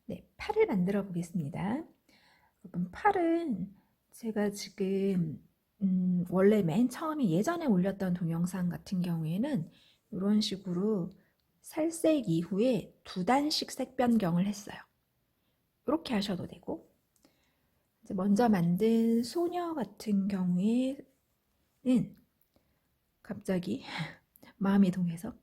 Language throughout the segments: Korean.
네, 팔을 만들어 보겠습니다. 여러분, 팔은 제가 지금 원래 맨 처음에 예전에 올렸던 동영상 같은 경우에는 이런 식으로 살색 이후에 2단씩 색 변경을 했어요. 이렇게 하셔도 되고, 이제 먼저 만든 소녀 같은 경우에는 갑자기 마음이 동해서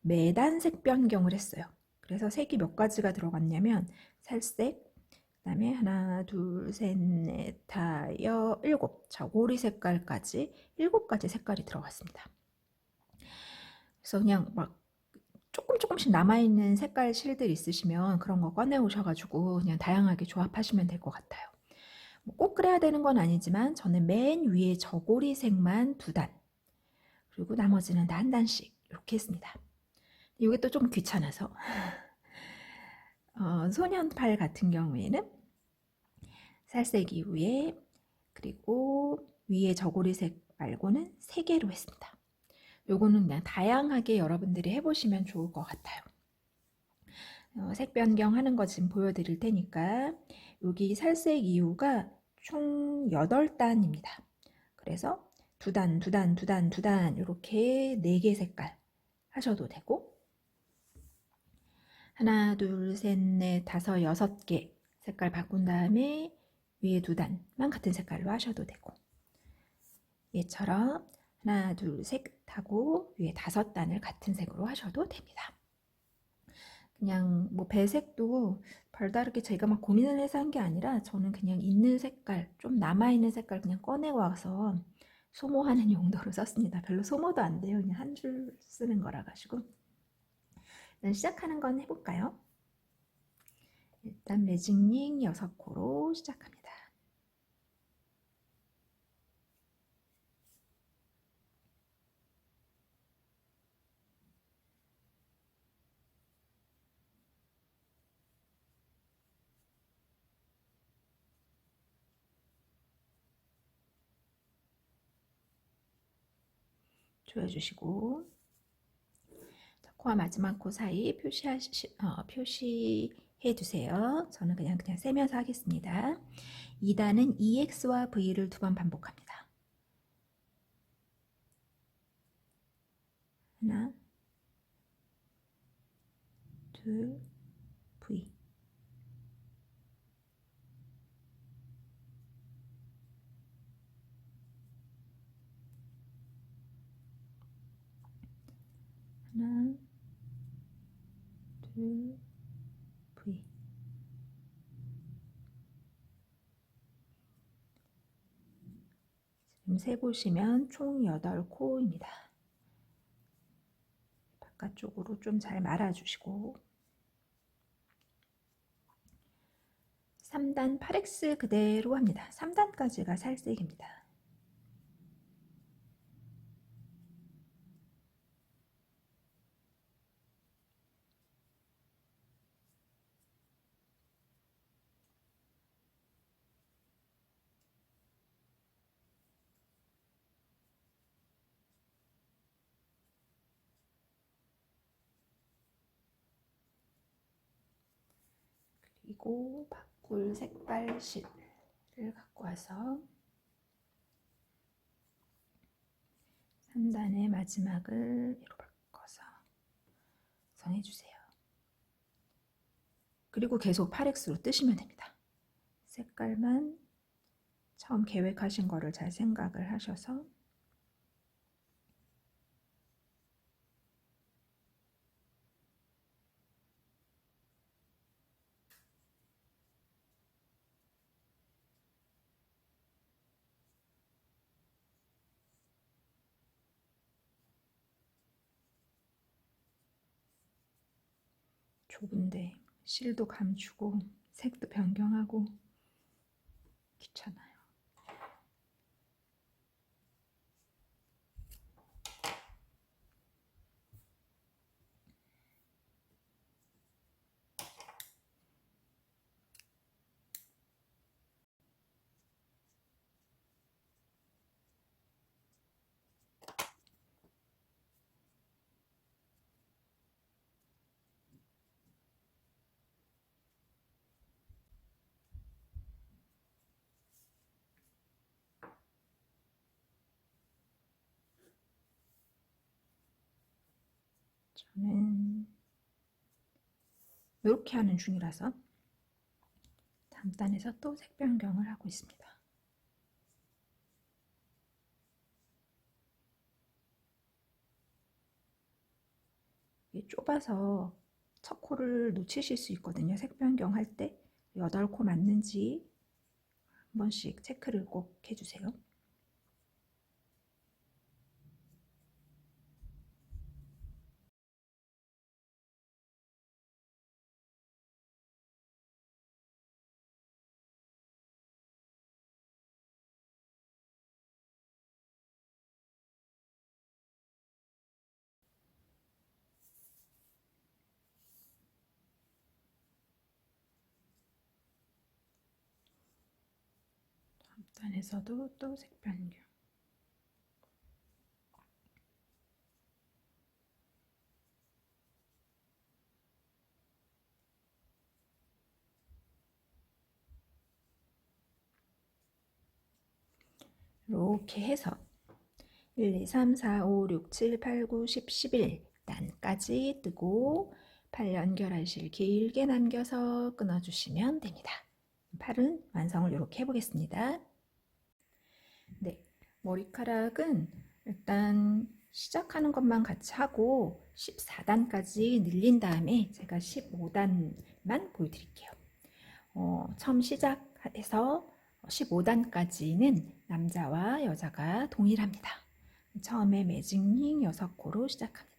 매단 색 변경을 했어요. 그래서 색이 몇 가지가 들어갔냐면 살색, 그다음에 하나, 둘, 셋, 넷, 다, 일곱. 저고리 색깔까지 7가지 색깔이 들어갔습니다. 그래서 그냥 막 조금씩 남아있는 색깔 실들 있으시면 그런 거 꺼내 오셔가지고 그냥 다양하게 조합하시면 될 것 같아요. 꼭 그래야 되는 건 아니지만 저는 맨 위에 저고리색만 2단, 그리고 나머지는 다 1단씩 이렇게 했습니다. 이게 또 좀 귀찮아서 소년팔 같은 경우에는 살색 이후에 그리고 위에 저고리색 말고는 3개로 했습니다. 요거는 그냥 다양하게 여러분들이 해보시면 좋을 것 같아요. 색 변경하는 거 지금 보여드릴 테니까 여기 살색 이후가 총 8단입니다. 그래서 2단, 2단, 2단, 2단 이렇게 4개 색깔 하셔도 되고, 하나, 둘, 셋, 넷, 다섯, 6개 색깔 바꾼 다음에 위에 2단만 같은 색깔로 하셔도 되고, 얘처럼 하나, 둘, 셋 하고 위에 5단을 같은 색으로 하셔도 됩니다. 그냥 뭐 배색도 별다르게 제가 막 고민을 해서 한 게 아니라 저는 그냥 있는 색깔, 좀 남아있는 색깔 그냥 꺼내고 와서 소모하는 용도로 썼습니다. 별로 소모도 안 돼요. 그냥 한 줄 쓰는 거라 가지고. 일단 시작하는 건 해볼까요? 일단 매직링 6코로 시작합니다. 조여주시고, 코와 마지막 코 사이 표시해 두세요. 저는 그냥 세면서 하겠습니다. 2단은 EX와 V를 2번 반복합니다. 하나, 둘, V. 하나, 둘, V. 지금 세보시면 총 8코입니다. 바깥쪽으로 좀 잘 말아주시고, 3단 8X 그대로 합니다. 3단까지가 살색입니다. 그리고 바꿀 색깔 실을 갖고 와서 3단의 마지막을 이로 바꿔서 선해주세요. 그리고 계속 8X로 뜨시면 됩니다. 색깔만 처음 계획하신 거를 잘 생각을 하셔서 좁은데 실도 감추고 색도 변경하고 귀찮아요. 저는 이렇게 하는 중이라서 다음 단에서 또 색 변경을 하고 있습니다. 이게 좁아서 첫 코를 놓치실 수 있거든요. 색 변경할 때 8코 맞는지 한 번씩 체크를 꼭 해주세요. 다음 단에서도 또 색 변경. 이렇게 해서 1, 2, 3, 4, 5, 6, 7, 8, 9, 10, 11단까지 뜨고 팔 연결하실 길게 남겨서 끊어주시면 됩니다. 팔은 완성을 이렇게 해보겠습니다. 네, 머리카락은 일단 시작하는 것만 같이 하고 14단까지 늘린 다음에 제가 15단만 보여드릴게요. 처음 시작해서 15단까지는 남자와 여자가 동일합니다. 처음에 매직링 6코로 시작합니다.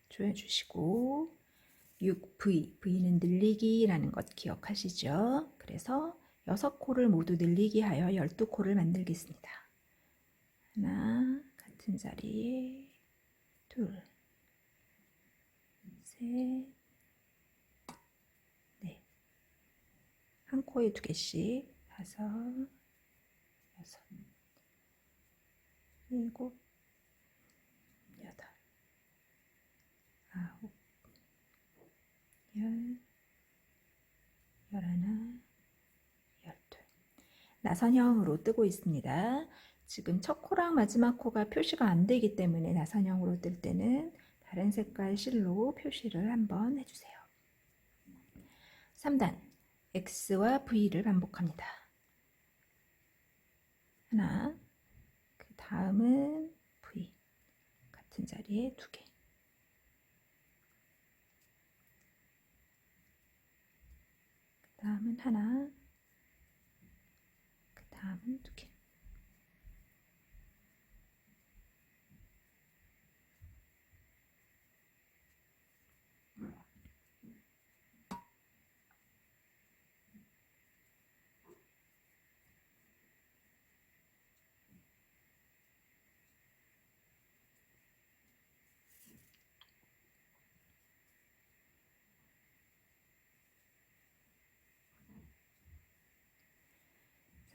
조여주시고 6V, V는 늘리기라는 것 기억하시죠? 그래서 6코를 모두 늘리기 하여 12코를 만들겠습니다. 하나, 같은 자리에 둘, 셋, 넷. 한 코에 2개씩, 5, 6, 7, 8, 9, 10, 11, 12. 나선형으로 뜨고 있습니다. 지금 첫 코랑 마지막 코가 표시가 안 되기 때문에 나선형으로 뜰 때는 다른 색깔 실로 표시를 한번 해주세요. 3단 X와 V를 반복합니다. 하나, 그 다음은 V, 같은 자리에 2개. 그 다음은 하나, 그 다음은 2개.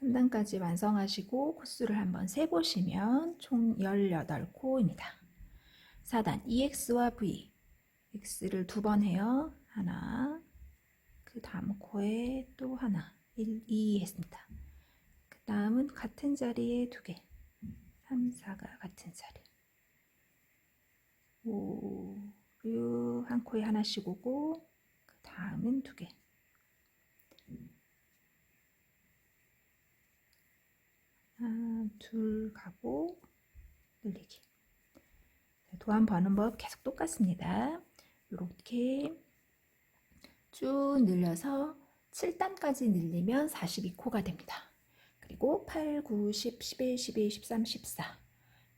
(3단까지) 완성하시고 코수를 한번 세보시면 총 18코입니다. 4단 EX와 V, X를 2번 해요. 하나, 그 다음 코에 또 하나, 1, 2 했습니다. 그 다음은 같은 자리에 2개, 3, 4가 같은 자리, 5, 6, 한 코에 하나씩 오고, 그 다음은 2개, 하나, 둘 가고 늘리기. 도안 버는 법 계속 똑같습니다. 이렇게 쭉 늘려서 7단까지 늘리면 42코가 됩니다. 그리고 8, 9, 10, 11, 12, 13, 14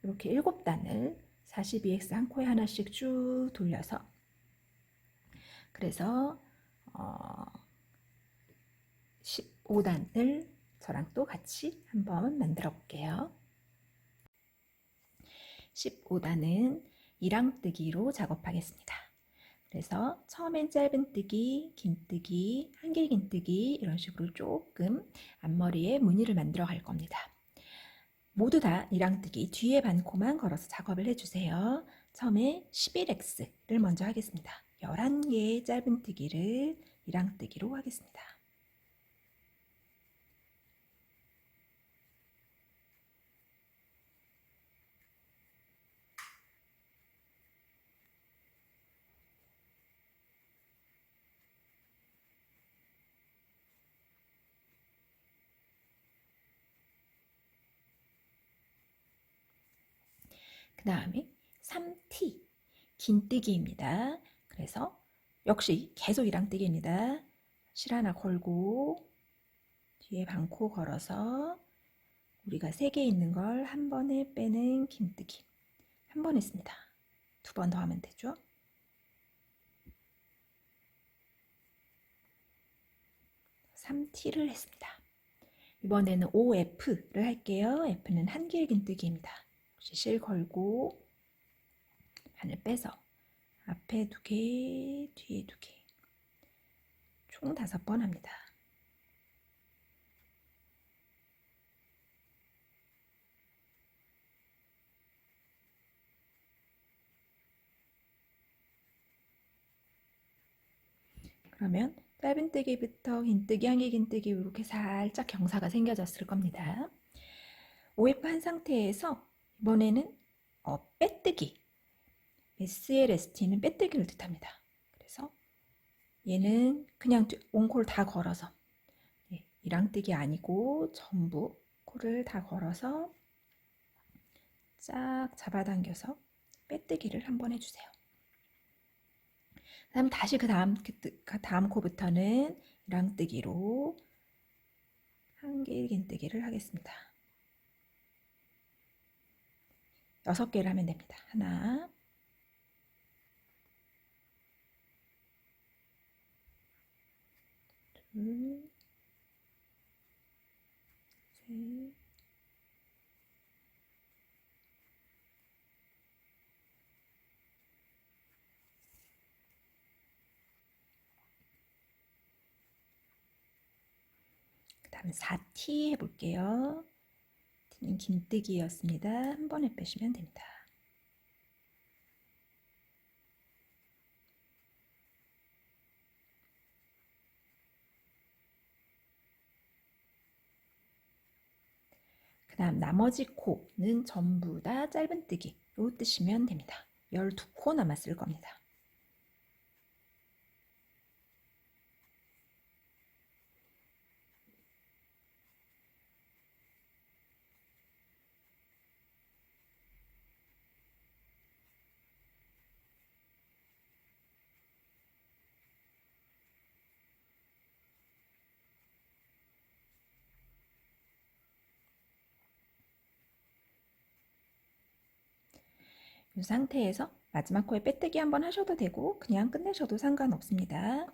이렇게 7단을 42X 한 코에 하나씩 쭉 돌려서 그래서 15단을 저랑 또 같이 한번 만들어 볼게요. 15단은 이랑뜨기로 작업하겠습니다. 그래서 처음엔 짧은 뜨기, 긴 뜨기, 한길긴 뜨기 이런 식으로 조금 앞머리에 무늬를 만들어 갈 겁니다. 모두 다 이랑뜨기 뒤에 반코만 걸어서 작업을 해주세요. 처음에 11X를 먼저 하겠습니다. 11개의 짧은뜨기를 이랑뜨기로 하겠습니다. 그 다음에 3T 긴뜨기입니다. 그래서 역시 계속 이랑뜨기입니다. 실 하나 걸고 뒤에 반코 걸어서 우리가 3개 있는 걸 한 번에 빼는 긴뜨기 한 번 했습니다. 2번 더 하면 되죠. (3T를) 했습니다. 이번에는 OF를 할게요. F는 한길 긴뜨기입니다. 실 걸고 바늘 빼서 앞에 2개, 뒤에 2개, 총 5번 합니다. 그러면 짧은뜨기부터 긴뜨기, 한길 긴뜨기 이렇게 살짝 경사가 생겨졌을 겁니다. OF 한 상태에서 이번에는 빼뜨기, SLST는 빼뜨기를 뜻합니다. 그래서 얘는 그냥 온콜 다 걸어서 이랑뜨기 아니고 전부 코를 다 걸어서 쫙 잡아당겨서 빼뜨기를 한번 해주세요. 그다음 다시 그 다음 코부터는 이랑뜨기로 한길 긴뜨기를 하겠습니다. 6개를 하면 됩니다. 하나, 둘, 셋, 그 다음에 4T 해볼게요. T는 긴뜨기였습니다. 한 번에 빼시면 됩니다. 그 다음 나머지 코는 전부 다 짧은뜨기로 뜨시면 됩니다. 12코 남았을 겁니다. 이 상태에서 마지막 코에 빼뜨기 한번 하셔도 되고 그냥 끝내셔도 상관없습니다.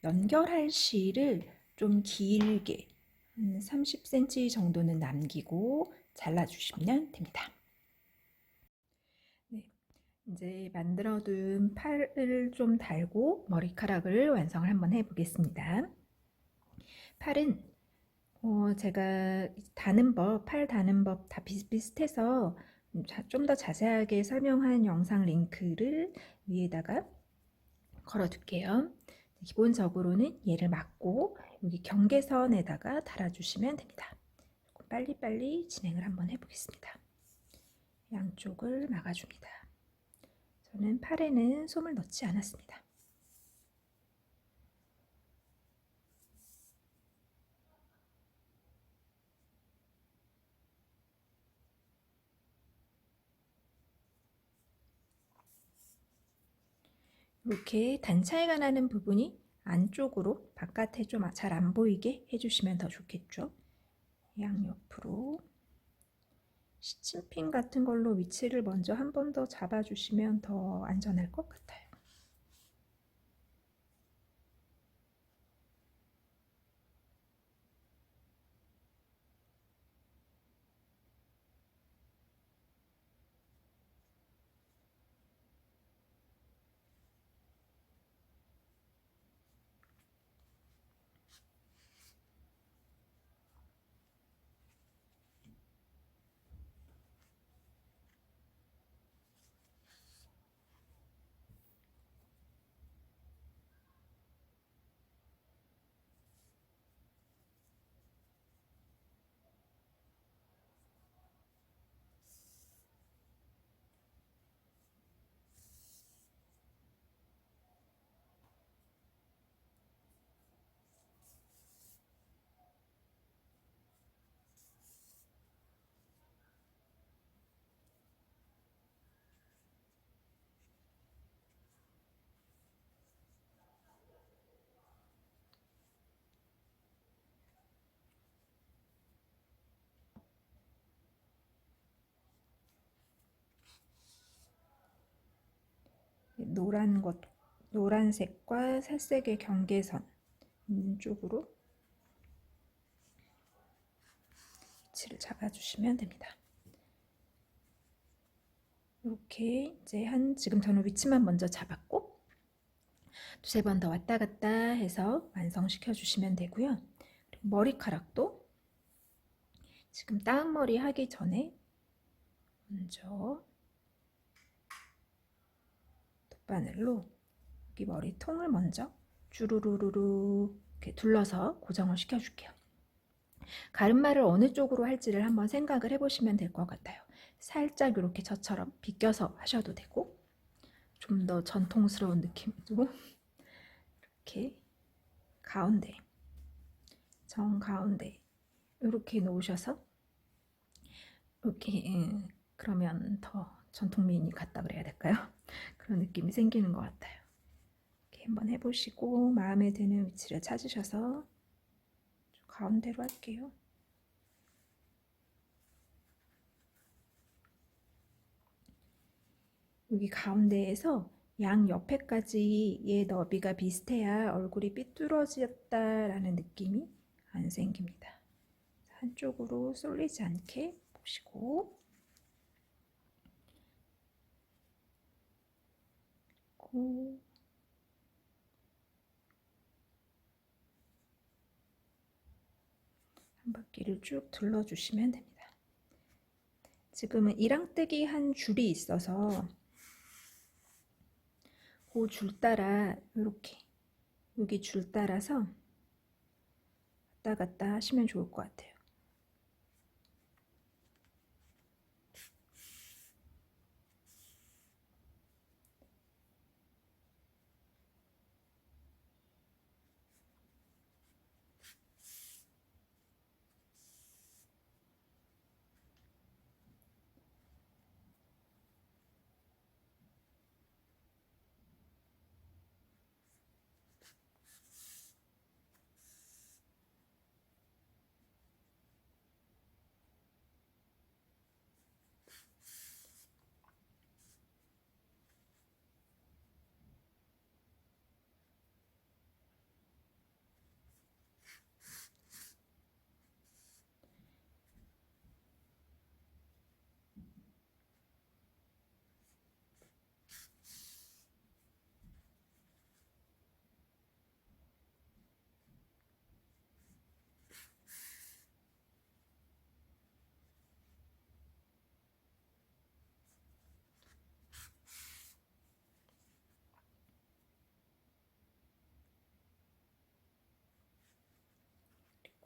연결할 실을 좀 길게 한 30cm 정도는 남기고 잘라주시면 됩니다. 네, 이제 만들어둔 팔을 좀 달고 머리카락을 완성을 한번 해보겠습니다. 팔은 제가 팔 다는 법 다 비슷비슷해서 좀 더 자세하게 설명한 영상 링크를 위에다가 걸어둘게요. 기본적으로는 얘를 막고 여기 경계선에다가 달아주시면 됩니다. 빨리빨리 진행을 한번 해보겠습니다. 양쪽을 막아줍니다. 저는 팔에는 솜을 넣지 않았습니다. 이렇게 단차이가 나는 부분이 안쪽으로 바깥에 좀 잘 안 보이게 해주시면 더 좋겠죠. 양옆으로 시침핀 같은 걸로 위치를 먼저 한 번 더 잡아주시면 더 안전할 것 같아요. 노란색과 살색의 경계선 있는 쪽으로 위치를 잡아주시면 됩니다. 이렇게 이제 지금 저는 위치만 먼저 잡았고 두세 번 더 왔다 갔다 해서 완성시켜 주시면 되고요. 그리고 머리카락도 지금 다운머리 하기 전에 먼저 돗바늘로 여기 머리통을 먼저 주르르르 이렇게 둘러서 고정을 시켜줄게요. 가르마를 어느 쪽으로 할지를 한번 생각을 해보시면 될 것 같아요. 살짝 이렇게 저처럼 비껴서 하셔도 되고 좀 더 전통스러운 느낌으로 이렇게 가운데, 정가운데 이렇게 놓으셔서 이렇게 그러면 더 전통미인이 같다 그래야 될까요? 그런 느낌이 생기는 것 같아요. 이렇게 한번 해보시고 마음에 드는 위치를 찾으셔서 가운데로 할게요. 여기 가운데에서 양 옆에까지의 너비가 비슷해야 얼굴이 삐뚤어졌다라는 느낌이 안 생깁니다. 한쪽으로 쏠리지 않게 보시고 그리고 한 바퀴를 쭉 둘러주시면 됩니다. 지금은 이랑뜨기 한 줄이 있어서 그 줄 따라 이렇게 여기 줄 따라서 왔다 갔다 하시면 좋을 것 같아요.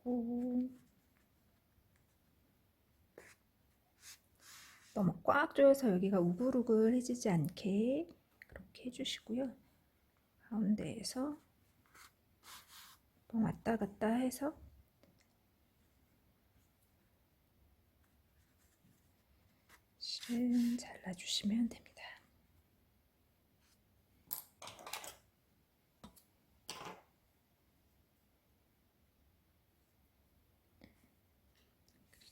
그리고 너무 꽉 조여서 여기가 우글우글해지지 않게 그렇게 해주시고요. 가운데에서 왔다 갔다 해서 실은 잘라주시면 됩니다.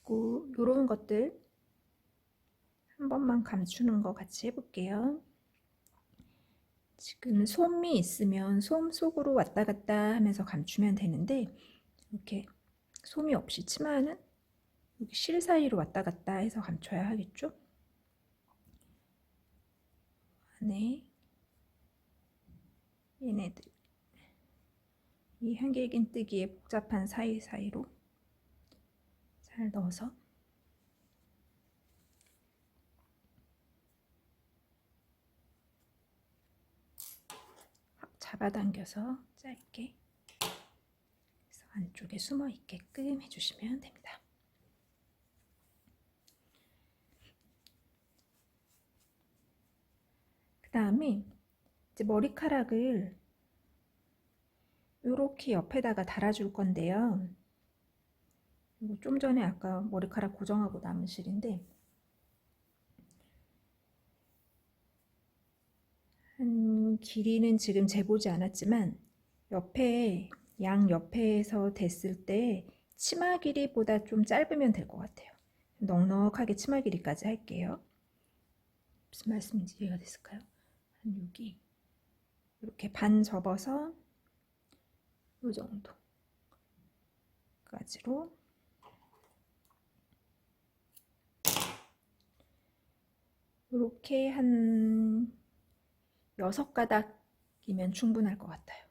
그리고 이런 것들 한 번만 감추는 거 같이 해볼게요. 지금 솜이 있으면 솜 속으로 왔다 갔다 하면서 감추면 되는데 이렇게 솜이 없이 치마는 여기 실 사이로 왔다 갔다 해서 감춰야 하겠죠? 안에 얘네들 이 한길긴뜨기의 복잡한 사이사이로 잘 넣어서 확 잡아당겨서 짧게 그래서 안쪽에 숨어 있게끔 해주시면 됩니다. 그 다음에 이제 머리카락을 이렇게 옆에다가 달아줄 건데요. 이거 좀 전에 아까 머리카락 고정하고 남은 실인데 한 길이는 지금 재보지 않았지만 옆에 양 옆에서 됐을 때 치마 길이보다 좀 짧으면 될 것 같아요. 넉넉하게 치마 길이까지 할게요. 무슨 말씀인지 이해가 됐을까요? 한 여기 이렇게 반 접어서 이 정도까지로 이렇게 한 6가닥이면 충분할 것 같아요.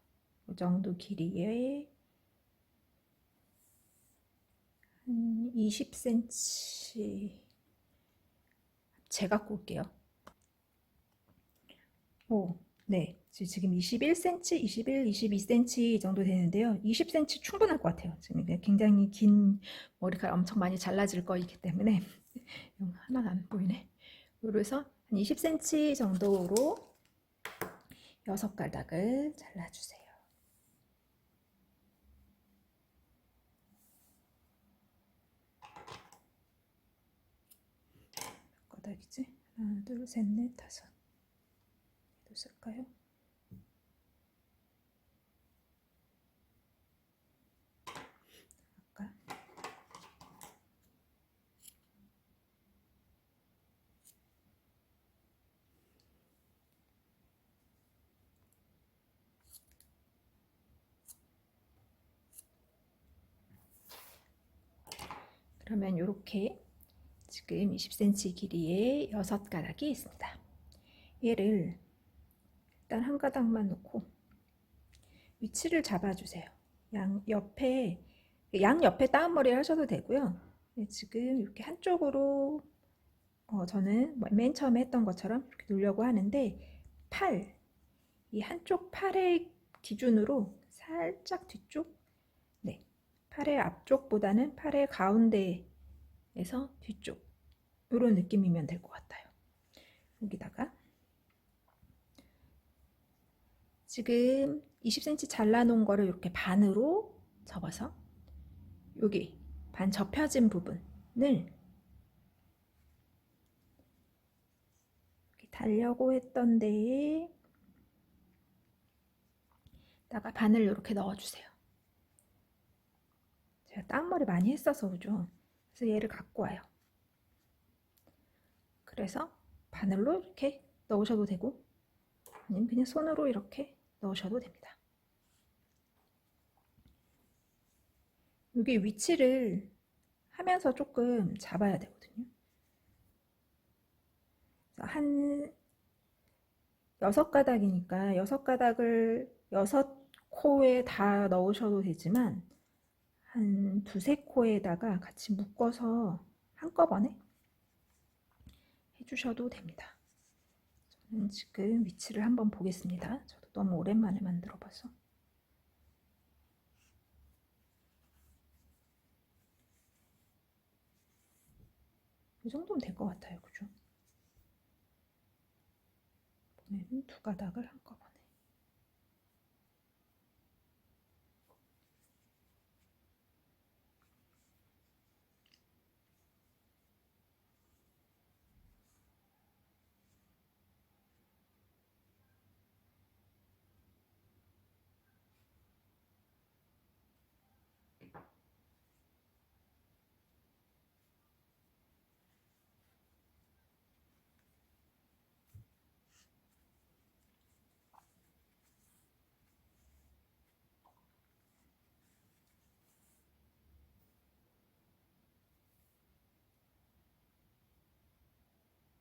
이 정도 길이에 한 20cm 제가 꼴게요. 네. 지금 21cm, 21, 22cm 정도 되는데요. 20cm 충분할 것 같아요. 지금 굉장히 긴 머리카락 엄청 많이 잘라질 거이기 때문에 하나가 안 보이네. 그래서 한 20cm 정도로 6가닥을 잘라주세요. 몇 가닥이지? 하나, 둘, 셋, 넷, 다섯. 또 쓸까요? 아까 그러면 이렇게 지금 20cm 길이의 6가닥이 있습니다. 얘를 일단 한 가닥만 놓고 위치를 잡아주세요. 양옆에 따옴머리 하셔도 되고요. 지금 이렇게 한쪽으로 저는 맨 처음에 했던 것처럼 이렇게 놓으려고 하는데 이 한쪽 팔의 기준으로 살짝 뒤쪽, 네, 팔의 앞쪽보다는 팔의 가운데에서 뒤쪽 이런 느낌이면 될 것 같아요. 여기다가 지금 20cm 잘라놓은 거를 이렇게 반으로 접어서 여기 반 접혀진 부분을 이렇게 달려고 했던 데에 다가 바늘 이렇게 넣어주세요. 제가 땀머리 많이 했어서 그죠? 그래서 얘를 갖고 와요. 그래서 바늘로 이렇게 넣으셔도 되고 아니면 그냥 손으로 이렇게 넣으셔도 됩니다. 여기 위치를 하면서 조금 잡아야 되거든요. 한 6가닥이니까 6가닥을 6코에 다 넣으셔도 되지만 한 2~3코에다가 같이 묶어서 한꺼번에 해주셔도 됩니다. 저는 지금 위치를 한번 보겠습니다. 저도 너무 오랜만에 만들어 봐서. 이 정도면 될 것 같아요. 그죠? 이번에는 2가닥을 한꺼번에.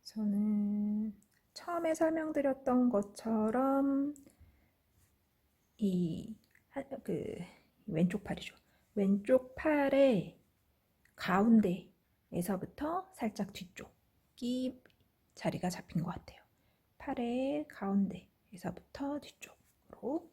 저는 처음에 설명드렸던 것처럼 왼쪽 팔이죠. 왼쪽 팔의 가운데에서부터 살짝 뒤쪽이 자리가 잡힌 것 같아요. 팔의 가운데에서부터 뒤쪽으로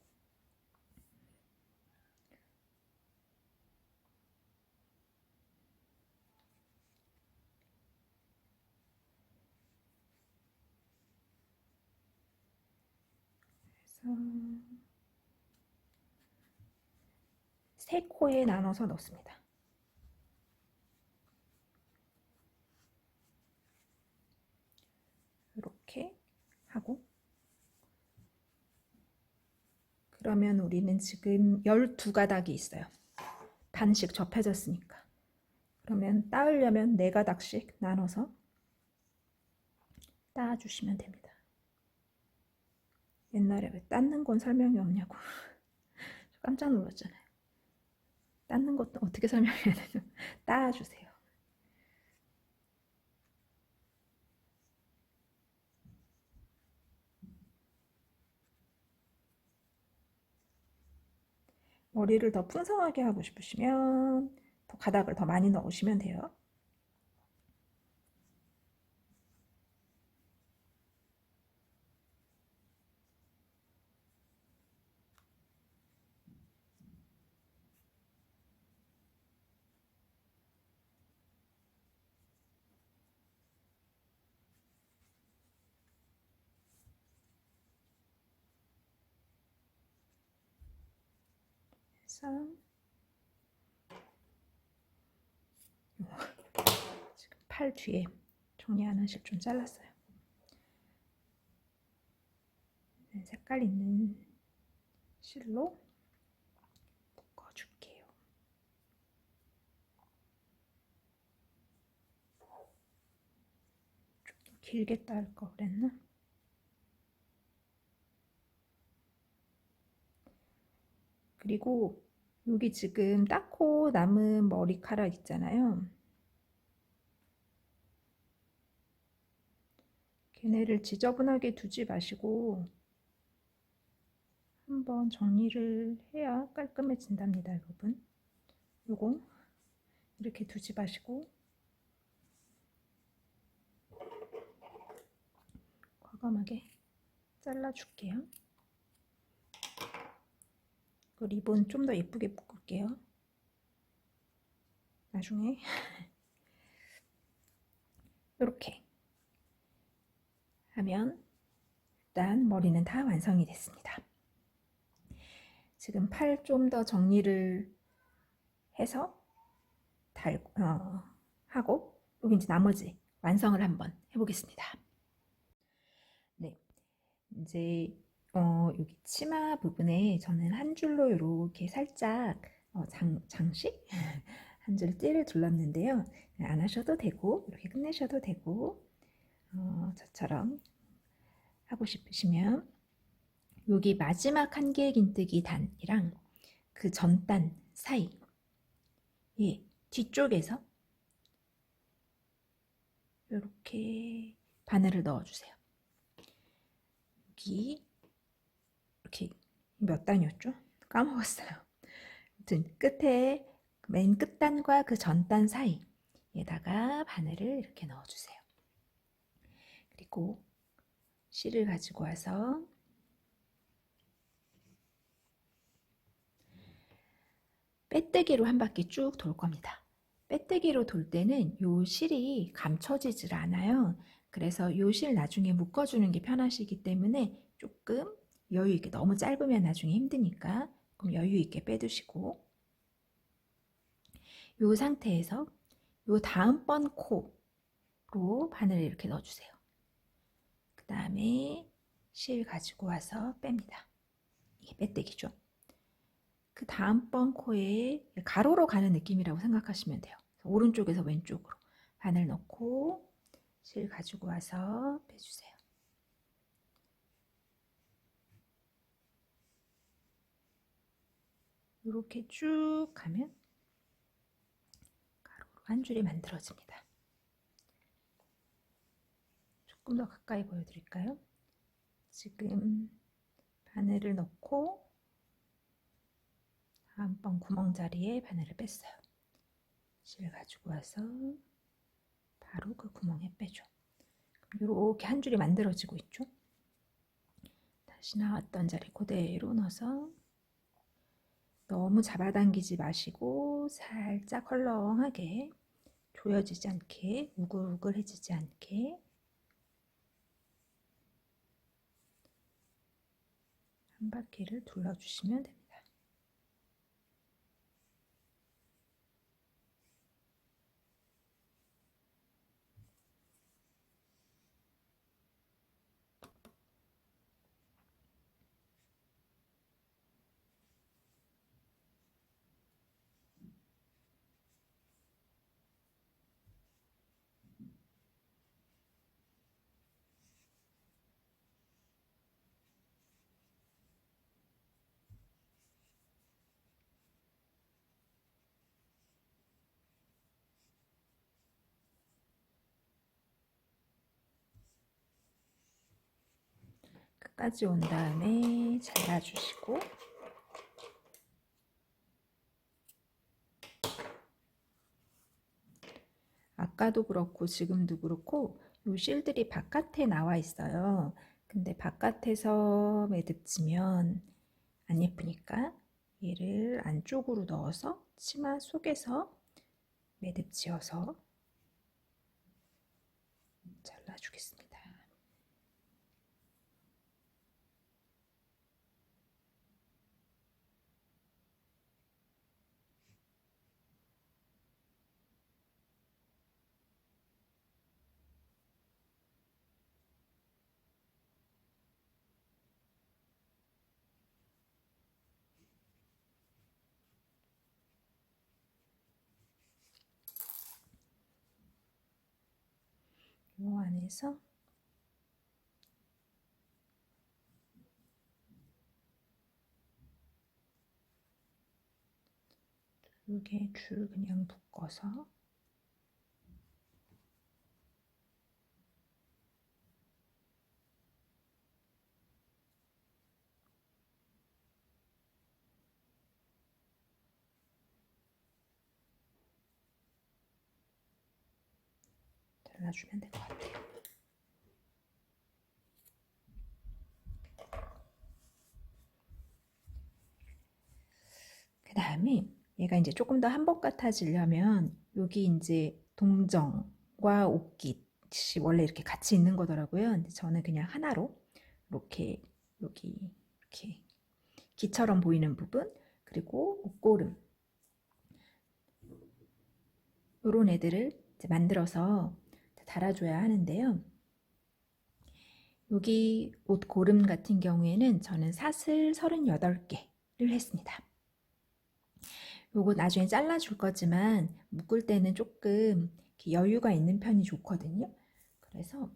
해서 3코에 나눠서 넣습니다. 이렇게 하고 그러면 우리는 지금 12가닥이 있어요. 반씩 접혀졌으니까. 그러면 따으려면 4가닥씩 나눠서 따주시면 됩니다. 옛날에 왜 닦는 건 설명이 없냐고 깜짝 놀랐잖아요. 닦는 것도 어떻게 설명해야 되냐. 따주세요. 머리를 더 풍성하게 하고 싶으시면 더 가닥을 더 많이 넣으시면 돼요. 그래서 지금 팔 뒤에 종이 하나씩 좀 잘랐어요. 색깔 있는 실로 묶어줄게요. 좀 더 길게 따을 걸 그랬나? 그리고 여기 지금 닦고 남은 머리카락 있잖아요. 걔네를 지저분하게 두지 마시고 한번 정리를 해야 깔끔해진답니다, 여러분. 요거 이렇게 두지 마시고 과감하게 잘라줄게요. 그 리본 좀 더 예쁘게 묶을게요. 나중에 이렇게 하면 일단 머리는 다 완성이 됐습니다. 지금 팔 좀 더 정리를 해서 하고 여기 이제 나머지 완성을 한번 해보겠습니다. 네, 이제 여기 치마 부분에 저는 한 줄로 이렇게 살짝 장식 한 줄 띠를 둘렀는데요. 안 하셔도 되고 이렇게 끝내셔도 되고 저처럼 하고 싶으시면 여기 마지막 한 개의 긴뜨기 단이랑 그 전단 사이 뒤쪽에서 이렇게 바늘을 넣어주세요. 여기 이렇게 몇 단이었죠? 까먹었어요. 아무튼 끝에 맨 끝단과 그 전단 사이에다가 바늘을 이렇게 넣어주세요. 그리고 실을 가지고 와서 빼뜨기로 한 바퀴 쭉 돌 겁니다. 빼뜨기로 돌 때는 요 실이 감춰지질 않아요. 그래서 요 실 나중에 묶어주는 게 편하시기 때문에 조금 여유 있게, 너무 짧으면 나중에 힘드니까 그럼 여유 있게 빼두시고 요 상태에서 요 다음번 코로 바늘을 이렇게 넣어주세요. 그 다음에 실 가지고 와서 뺍니다. 이게 빼뜨기죠. 그 다음번 코에 가로로 가는 느낌이라고 생각하시면 돼요. 오른쪽에서 왼쪽으로 바늘 넣고 실 가지고 와서 빼주세요. 이렇게 쭉 가면 가로로 한 줄이 만들어집니다. 조금 더 가까이 보여드릴까요? 지금 바늘을 넣고 다음번 구멍 자리에 바늘을 뺐어요. 실 가지고 와서 바로 그 구멍에 빼줘. 이렇게 한 줄이 만들어지고 있죠. 다시 나왔던 자리 그대로 넣어서 너무 잡아당기지 마시고 살짝 헐렁하게 조여지지 않게 우글우글해지지 않게 한 바퀴를 둘러주시면 됩니다. 끝까지 온 다음에 잘라주시고, 아까도 그렇고 지금도 그렇고 요 실들이 바깥에 나와 있어요. 근데 바깥에서 매듭지면 안 예쁘니까 얘를 안쪽으로 넣어서 치마 속에서 매듭지어서 잘라주겠습니다. 요 안에서 두 개 줄 그냥 묶어서 잘라주면 될 것 같아요. 그 다음에 얘가 이제 조금 더 한복 같아지려면 여기 이제 동정과 옷깃이 원래 이렇게 같이 있는 거더라고요. 근데 저는 그냥 하나로 이렇게 여기 이렇게 기처럼 보이는 부분 그리고 옷고름 이런 애들을 이제 만들어서 달아줘야 하는데요. 여기 옷고름 같은 경우에는 저는 사슬 38개를 했습니다. 요거 나중에 잘라줄 거지만 묶을 때는 조금 여유가 있는 편이 좋거든요. 그래서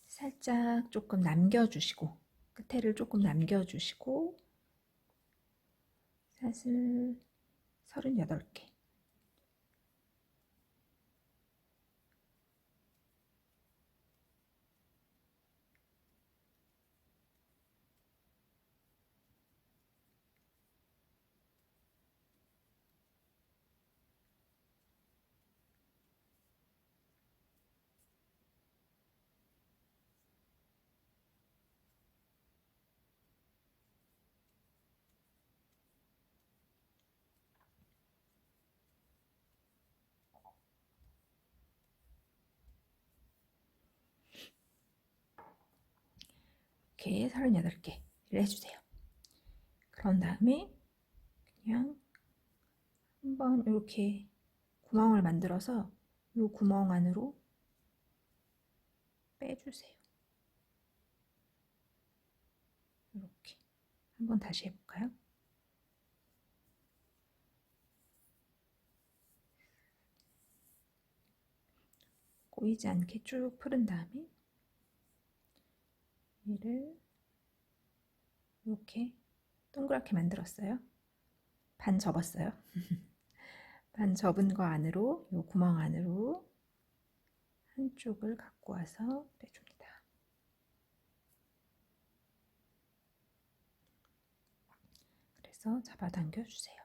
살짝 조금 남겨주시고 끝에를 조금 남겨주시고 사슬 38개 이렇게 38개를 해주세요. 그런 다음에 그냥 한번 이렇게 구멍을 만들어서 이 구멍 안으로 빼주세요. 이렇게 한번 다시 해볼까요? 꼬이지 않게 쭉 풀은 다음에 얘를 이렇게 동그랗게 만들었어요. 반 접었어요. 반 접은 거 안으로 이 구멍 안으로 한쪽을 갖고 와서 빼줍니다. 그래서 잡아당겨 주세요.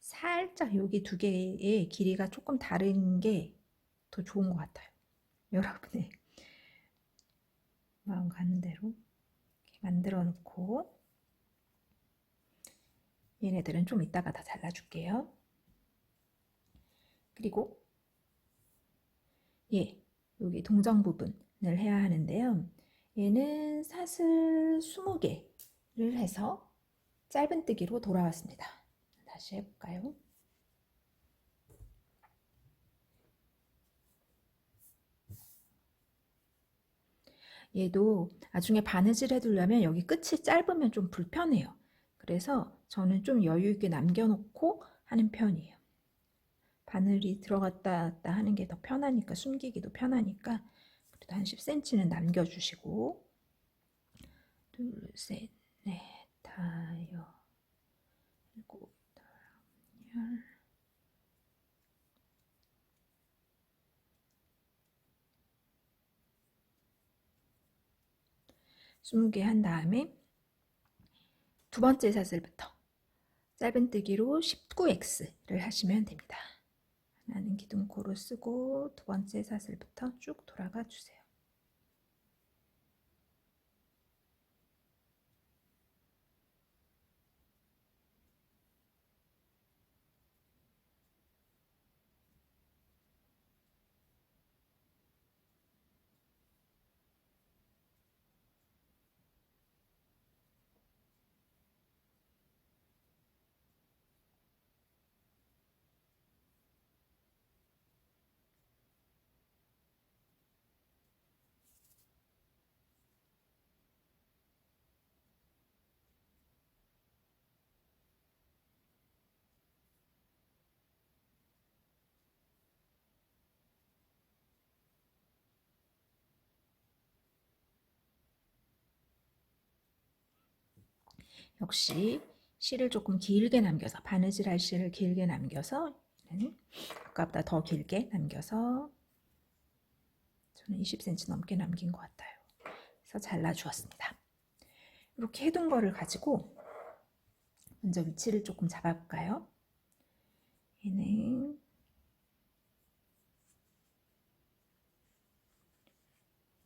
살짝 여기 두 개의 길이가 조금 다른 게 더 좋은 것 같아요. 여러분의 마음 가는 대로 이렇게 만들어 놓고 얘네들은 좀 이따가 다 잘라줄게요. 그리고 여기 동정 부분을 해야 하는데요. 얘는 사슬 20개를 해서 짧은뜨기로 돌아왔습니다. 다시 해볼까요? 얘도 나중에 바느질 해두려면 여기 끝이 짧으면 좀 불편해요. 그래서 저는 좀 여유 있게 남겨놓고 하는 편이에요. 바늘이 들어갔다 놨다 하는 게 더 편하니까, 숨기기도 편하니까 그래도 한 10cm는 남겨주시고 둘, 셋, 넷, 다, 여, 일곱, 20개 한 다음에 두 번째 사슬부터 짧은뜨기로 19x를 하시면 됩니다. 하나는 기둥코로 쓰고 두 번째 사슬부터 쭉 돌아가 주세요. 역시 실을 조금 길게 남겨서 바느질할 실을 길게 남겨서 아까보다 더 길게 남겨서 저는 20cm 넘게 남긴 것 같아요. 그래서 잘라 주었습니다. 이렇게 해둔 거를 가지고 먼저 위치를 조금 잡아볼까요? 얘는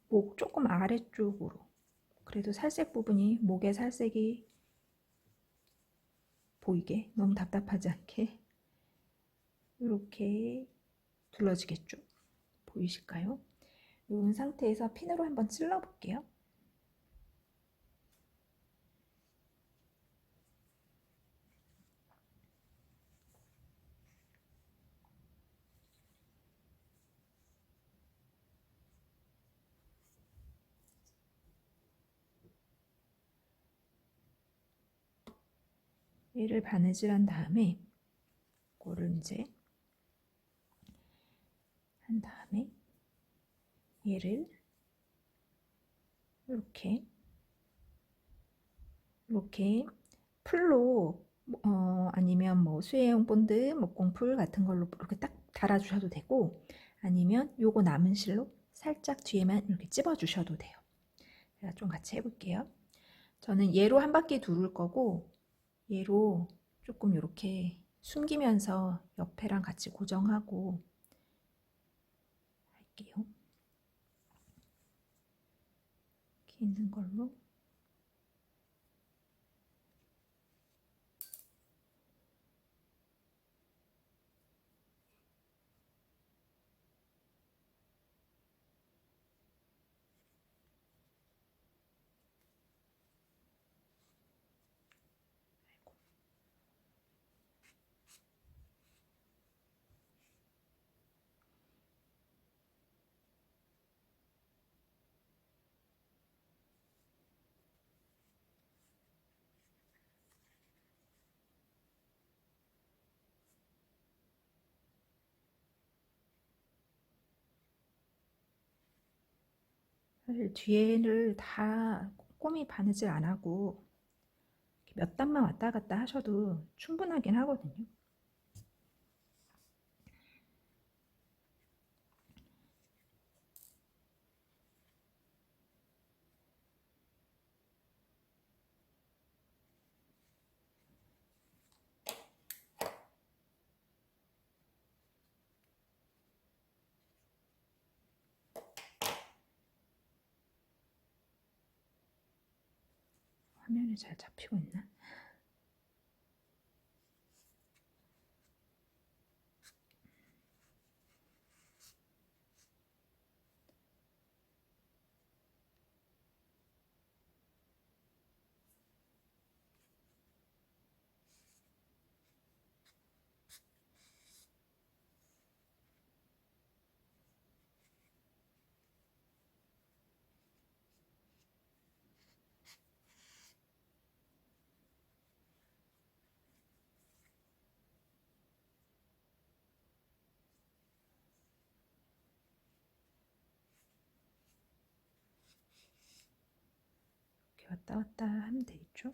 목 조금 아래쪽으로, 그래도 살색 부분이 목에 살색이 보이게, 너무 답답하지 않게 이렇게 둘러지겠죠? 보이실까요? 이런 상태에서 핀으로 한번 찔러 볼게요. 얘를 바느질한 다음에 이거를 이제 한 다음에 얘를 이렇게 풀로 아니면 뭐 수혜용 본드, 목공풀 같은 걸로 이렇게 딱 달아주셔도 되고, 아니면 요거 남은 실로 살짝 뒤에만 이렇게 찝어 주셔도 돼요. 제가 좀 같이 해볼게요. 저는 얘로 한 바퀴 두를 거고, 얘로 조금 이렇게 숨기면서 옆에랑 같이 고정하고 할게요. 이렇게 있는 걸로. 사실 뒤에를 다 꼼꼼히 바느질 안 하고 몇 단만 왔다 갔다 하셔도 충분하긴 하거든요. 화면에 잘 잡히고 있나? 이렇게 왔다 갔다 하면 되겠죠?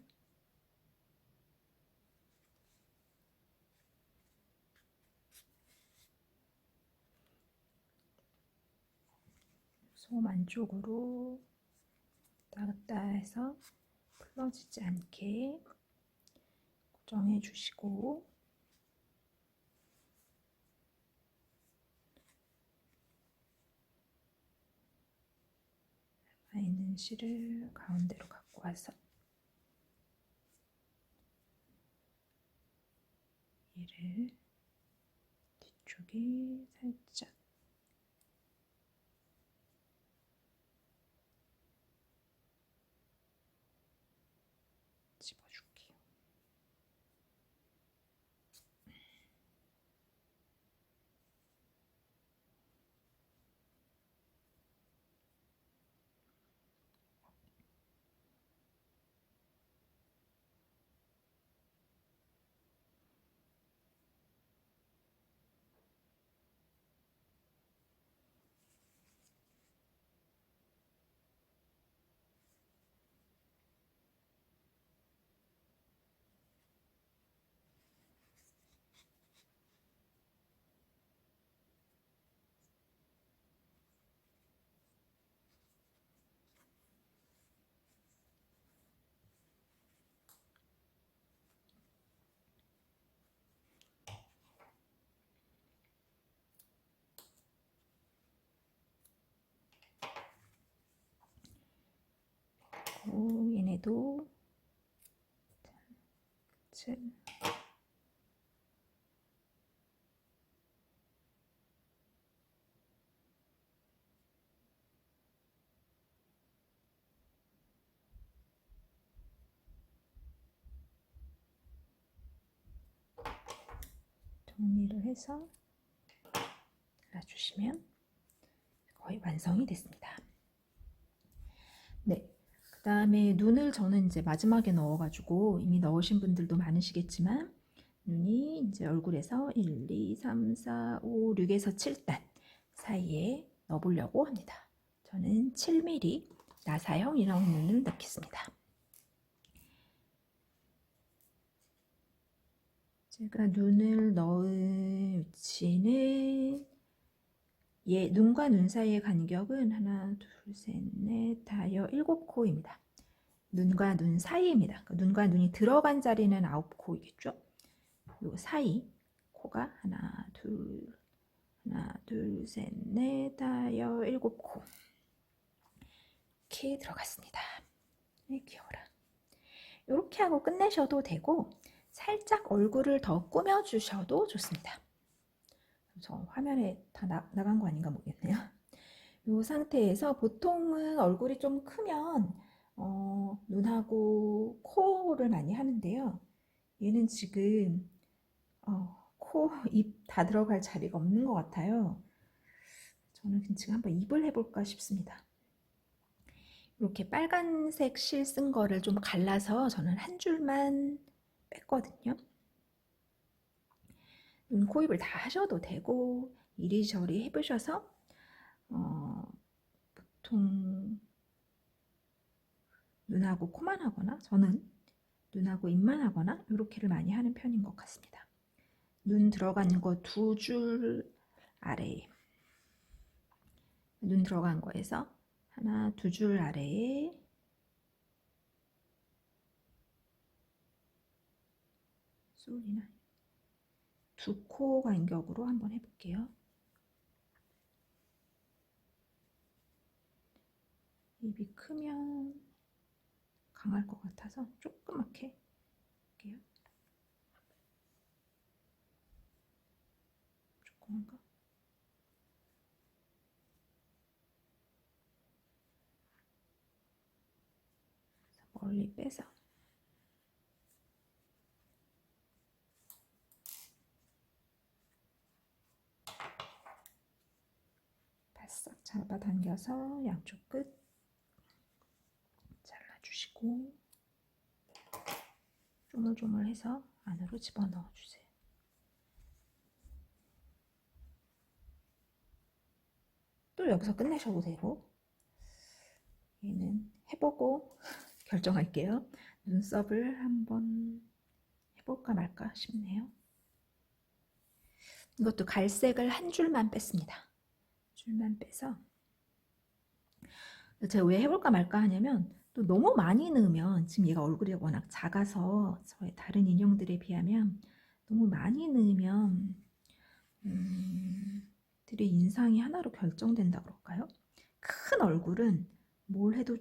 솜 안쪽으로 왔다 갔다 해서 풀러지지 않게 고정해 주시고, 남아있는 실을 가운데로 갖고 와서 얘를 뒤쪽에 살짝 집어줄게요. 얘네도 정리를 해서 잘라주시면 거의 완성이 됐습니다. 네, 그 다음에 눈을 저는 이제 마지막에 넣어가지고 이미 넣으신 분들도 많으시겠지만, 눈이 이제 얼굴에서 1, 2, 3, 4, 5, 6에서 7단 사이에 넣어보려고 합니다. 저는 7mm 나사형 인형 눈을 넣겠습니다. 제가 눈을 넣은 위치는 눈과 눈 사이의 간격은 하나, 둘, 셋, 넷, 다여, 7코입니다. 눈과 눈 사이입니다. 눈과 눈이 들어간 자리는 9코이겠죠? 요 사이 코가 하나, 둘, 셋, 넷, 다여, 7코 이렇게 들어갔습니다. 귀여워라. 이렇게 하고 끝내셔도 되고, 살짝 얼굴을 더 꾸며주셔도 좋습니다. 저 화면에 다 나간 거 아닌가 모르겠네요. 이 상태에서 보통은 얼굴이 좀 크면 눈하고 코를 많이 하는데요. 얘는 지금 코, 입 다 들어갈 자리가 없는 것 같아요. 저는 지금 한번 입을 해볼까 싶습니다. 이렇게 빨간색 실 쓴 거를 좀 갈라서 저는 한 줄만 뺐거든요. 눈, 코, 입을 다 하셔도 되고 이리저리 해보셔서 보통 눈하고 코만 하거나, 저는 눈하고 입만 하거나 이렇게를 많이 하는 편인 것 같습니다. 눈 들어가는 거 2줄 아래에, 눈 들어간 거에서 하나, 2줄 아래에 소리나 2코 간격으로 한번 해볼게요. 입이 크면 강할 것 같아서 조그맣게 할게요. 조그만가? 멀리 빼서 바싹 잡아당겨서 양쪽 끝 잘라주시고, 조물조물해서 안으로 집어넣어 주세요. 또 여기서 끝내셔도 되고, 얘는 해보고 결정할게요. 눈썹을 한번 해볼까 말까 싶네요. 이것도 갈색을 한 줄만 뺐습니다. 줄만 빼서, 제가 왜 해볼까 말까 하냐면 또 너무 많이 넣으면 지금 얘가 얼굴이 워낙 작아서 저의 다른 인형들에 비하면 너무 많이 넣으면 들의 인상이 하나로 결정된다 그럴까요? 큰 얼굴은 뭘 해도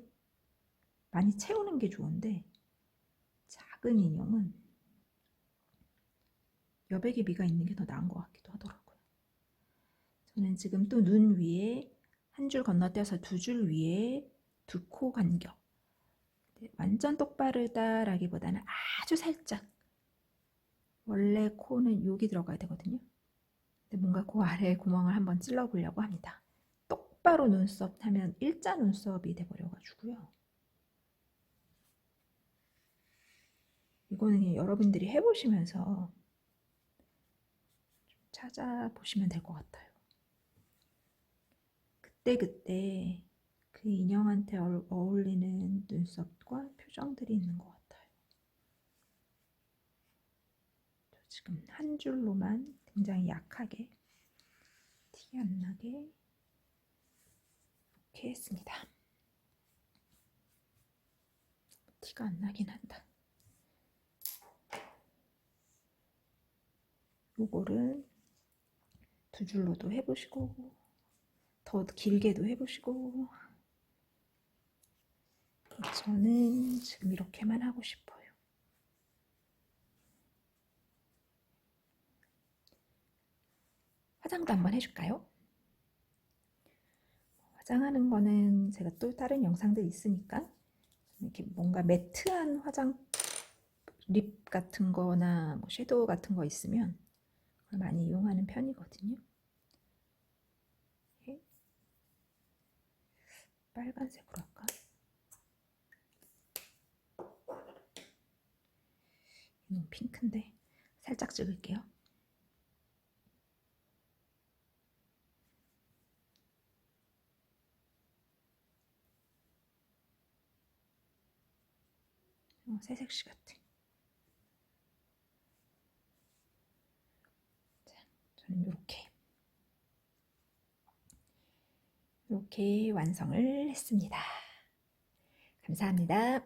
많이 채우는 게 좋은데 작은 인형은 여백의 미가 있는 게 더 나은 것 같기도 하더라고요. 저는 지금 또 눈 위에 한 줄 건너뛰어서 두 줄 위에 두 코 간격. 완전 똑바르다라기보다는 아주 살짝. 원래 코는 여기 들어가야 되거든요. 근데 뭔가 그 아래에 구멍을 한번 찔러 보려고 합니다. 똑바로 눈썹 하면 일자 눈썹이 돼버려가지고요. 이거는 그냥 여러분들이 해보시면서 좀 찾아보시면 될 것 같아요. 그때그때 그 인형한테 어울리는 눈썹과 표정들이 있는 것 같아요. 저 지금 한 줄로만 굉장히 약하게 티 안 나게 이렇게 했습니다. 티가 안 나긴 한다. 요거를 두 줄로도 해보시고 더 길게도 해보시고 저는 지금 이렇게만 하고 싶어요. 화장도 한번 해줄까요? 화장하는 거는 제가 또 다른 영상들 있으니까 이렇게 뭔가 매트한 화장 립 같은 거나 뭐 섀도우 같은 거 있으면 그걸 많이 이용하는 편이거든요. 빨간색으로 할까? 너무 핑크인데 살짝 찍을게요. 새색시 같아. 자, 저는 이렇게 완성을 했습니다. 감사합니다.